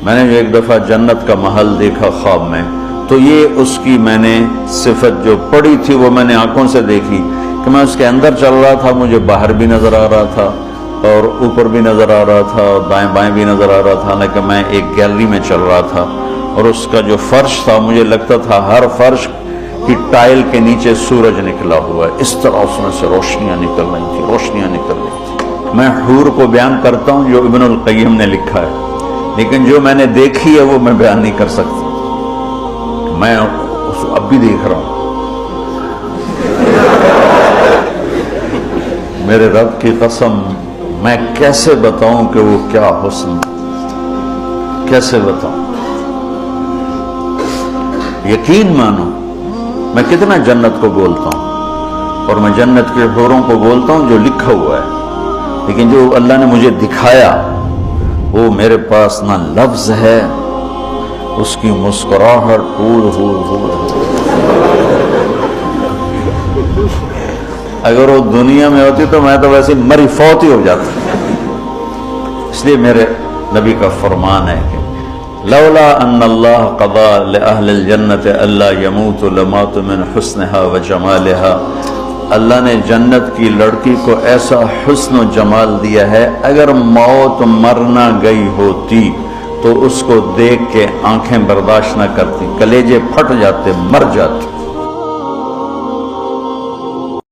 میں نے ایک دفعہ جنت کا محل دیکھا خواب میں، تو یہ اس کی میں نے صفت جو پڑی تھی وہ میں نے آنکھوں سے دیکھی کہ میں اس کے اندر چل رہا تھا، مجھے باہر بھی نظر آ رہا تھا اور اوپر بھی نظر آ رہا تھا اور دائیں بائیں بھی نظر آ رہا تھا، لیکن میں ایک گیلری میں چل رہا تھا اور اس کا جو فرش تھا مجھے لگتا تھا ہر فرش کی ٹائل کے نیچے سورج نکلا ہوا ہے، اس طرح اس میں سے روشنیاں نکل رہی تھی، روشنیاں نکل رہی تھی۔ میں حور کو بیان کرتا ہوں جو ابن القیم نے لکھا ہے، لیکن جو میں نے دیکھی ہے وہ میں بیان نہیں کر سکتا، میں اس کو اب بھی دیکھ رہا ہوں۔ میرے رب کی قسم میں کیسے بتاؤں کہ وہ کیا حسن، کیسے بتاؤں؟ یقین مانو میں کتنا جنت کو بولتا ہوں اور میں جنت کے حوروں کو بولتا ہوں جو لکھا ہوا ہے، لیکن جو اللہ نے مجھے دکھایا وہ میرے پاس نہ لفظ ہے، اس کی مسکراہٹ اگر وہ دنیا میں ہوتی تو میں تو ویسے مری فوت ہی ہو جاتا۔ اس لیے میرے نبی کا فرمان ہے کہ لولا ان اللہ قضا لأہل الجنت الا یموت لمات من حسنها وجمالها، اللہ نے جنت کی لڑکی کو ایسا حسن و جمال دیا ہے، اگر موت مرنا گئی ہوتی تو اس کو دیکھ کے آنکھیں برداشت نہ کرتی، کلیجے پھٹ جاتے، مر جاتے۔